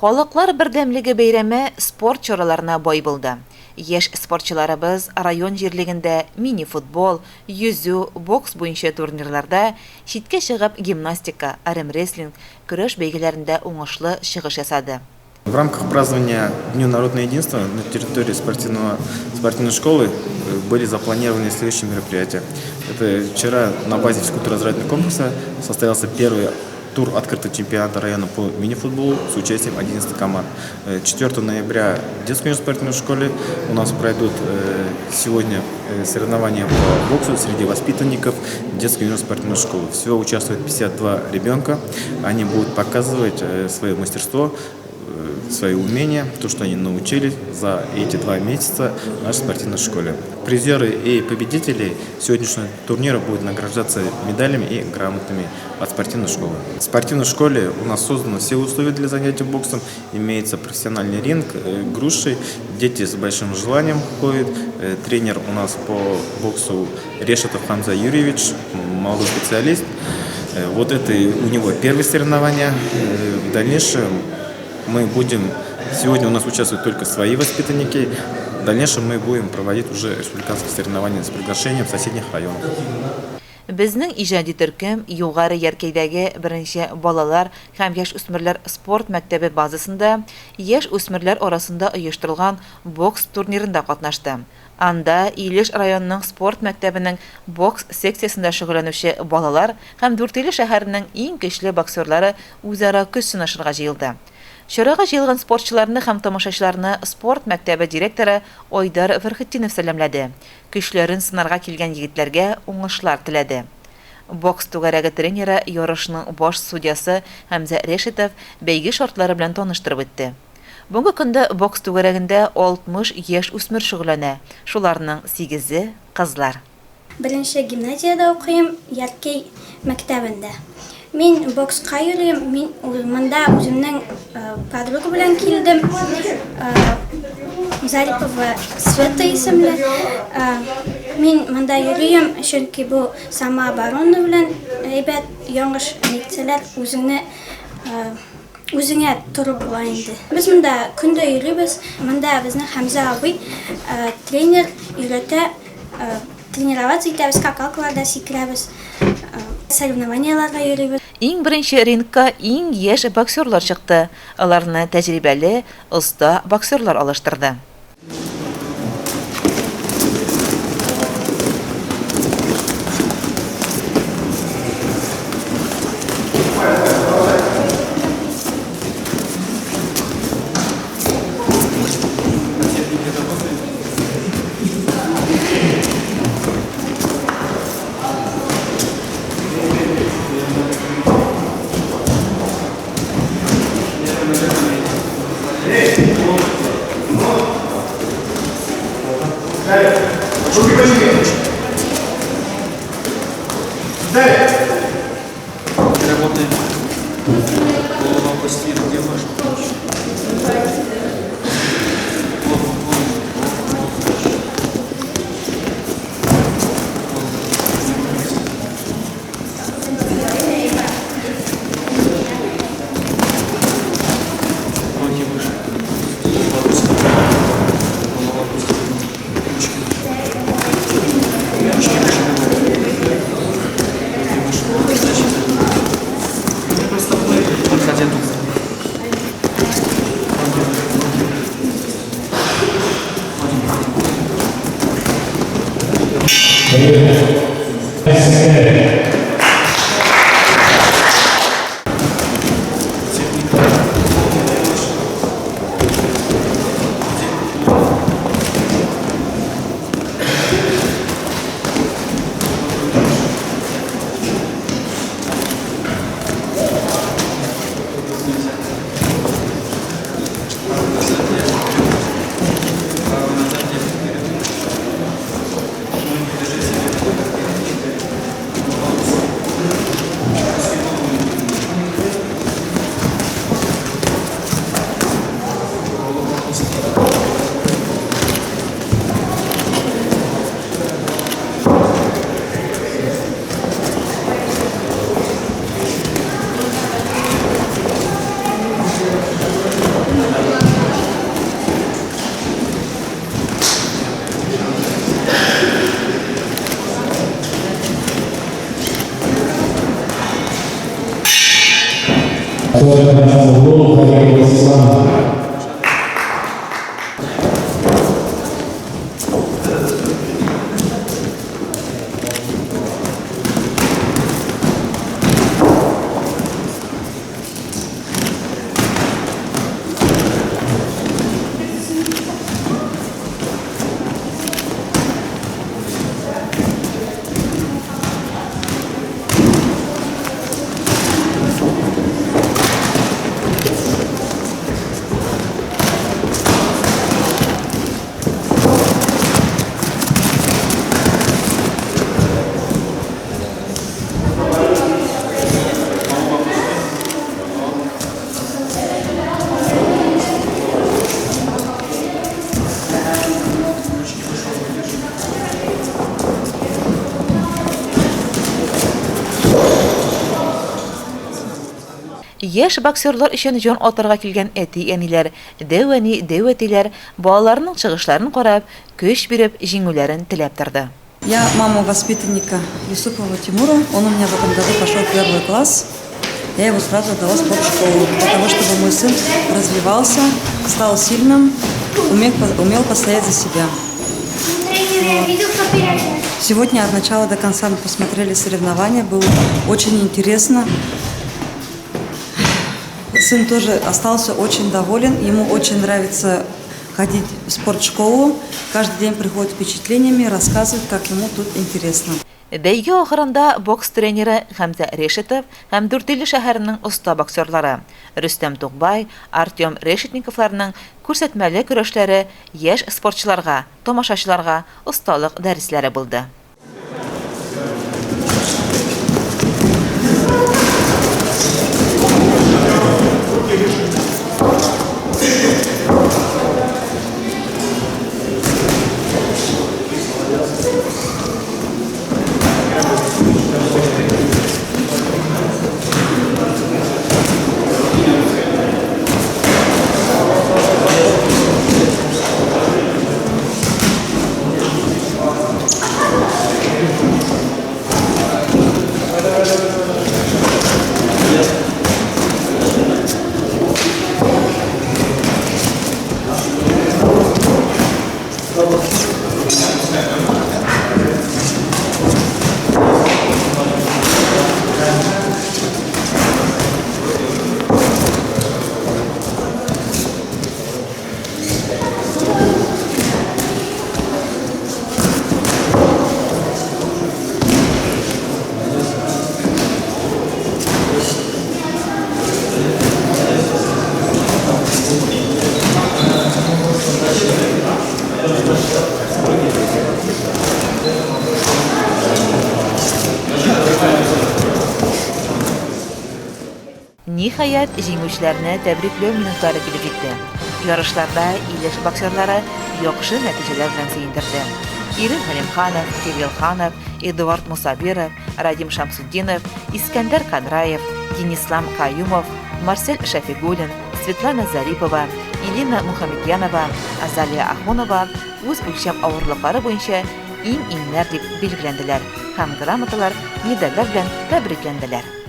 Халыклар бердәмлеге бәйрәме спорт чараларына бай булды. Яшь спортчыларыбыз район җирлегендә мини-футбол, йөзү, бокс буенча турнирларда, читкә чыгып гимнастика, армрестлинг, көрәш бәйгеләрендә уңышлы чыгыш ясады. В рамках празднования Дня народного единства на территории спортивной школы были запланированы следующие мероприятия. Это вчера на базе физкультурно-развлекательного комплекса состоялся первый тур открытого чемпионата района по мини-футболу с участием 11 команд. 4 ноября в детской спортивной школе у нас пройдут сегодня соревнования по боксу среди воспитанников детской спортивной школы. Всего участвует 52 ребенка. Они будут показывать свое мастерство, свои умения, то, что они научились за эти 2 месяца в нашей спортивной школе. Призеры и победители сегодняшнего турнира будут награждаться медалями и грамотами от спортивной школы. В спортивной школе у нас созданы все условия для занятий боксом. Имеется профессиональный ринг, груши, дети с большим желанием ходят. Тренер у нас по боксу Решетов Хамза Юрьевич, молодой специалист. Вот это у него первое соревнование. В дальнейшем сегодня у нас участвуют только свои воспитанники. В дальнейшем мы будем проводить уже республиканские соревнования с приглашением соседних районов. Безнең иҗади төркем югары яркәйдәге беренче балалар һәм яшь-үсмерләр спорт мәктәбе базасында яшь-үсмерләр арасында оештырылган бокс турнирында катнашты. Анда Илеш районының спорт мәктәбенең бокс секциясында шөгыльләнүче балалар һәм Дүртөйле шәһәренең иң көчле боксерлары үзара көч сынашырга җыелды. Чарага җыелган спортчыларны һәм тамашачыларны спорт мәктәбе директоры Ойдар Фәрхетдинов сәламләде. Көчләрен сынарга килгән егетләргә уңышлар теләде. Бокс түгәрәге тренеры ярышның баш судьясы Хәмзә Решетов бәйге шартлары белән таныштырып үтте. Бүгенге көндә бокс түгәрәгендә 60 яшь үсмер шөгыльләнә. Шуларның 8-е кызлар. Беренче гимназиядә укыйм, Яркәй мәктәбендә. Мин бокска йөрим, мин монда үземнең подруга белән килдем. Зарипова Света исемле. Мин монда йөрим, чөнки бу самооборона белән әйбәт яңгыш әйтсәләр үзеңә туры була инде. Без монда көндә йөрибез. Монда безнең Хәмзә абый тренер өйрәтә, тренироваться итәбез, скакалкаларда сикерәбез. Соревнованияларга йөрибез. Иң беренче рингка иң яшь боксерлар чыкты. Аларны тәҗрибәле, оста боксерлар алыштырды. Работаем. Голова постель, где ваш? Руки выше. Голова опустить. Ручки выше. Подходя тут. Яшь боксерлар өчен җан атарга килгән әти-әниләр, дәү-әтиләр балаларының чыгышларын карап, көч биреп, җиңүләрен теләп торды. Я мама воспитанника Юсупова Тимура. Он у меня в этом году пошел в 1 класс. Я его сразу отдала в спортшколу, для того, чтобы мой сын развивался, стал сильным, умел постоять за себя. Сегодня от начала до конца мы посмотрели соревнования, было очень интересно. Сын тоже остался очень доволен, ему очень нравится ходить в спортшколу, каждый день приходит впечатлениями, рассказывает, как ему тут интересно. Бәйге ахырында бокс тренеры Хәмзә Решетов һәм Дүртөйле шәһәренең оста боксерлары Рөстәм Тугбай, Артем Решетниковларның күрсәтмәле көрәшләре яшь спортчыларга, тамашачыларга осталык дәресләре булды. Ниһаять, җиңүчеләрне тәбрикләү минутлары килеп җитте. Ярышларда илеш боксерлары яхшы нәтиҗәләр белән сөендерде. Ирин Хәлимханов, Кирилл Ханов, Эдуард Мусабиров, Радим Шамсуддинов, Искәндәр Кадраев, Денислам Каюмов, Марсель Шафигуллин, Светлана Зарипова, Илина Мухамедьянова, Азалия Ахмонова үз үлчәм авырлыклары буенча иң-иңнәр дип билгеләнделәр һәм грамоталар, медальләр белән тәбрикләнделәр.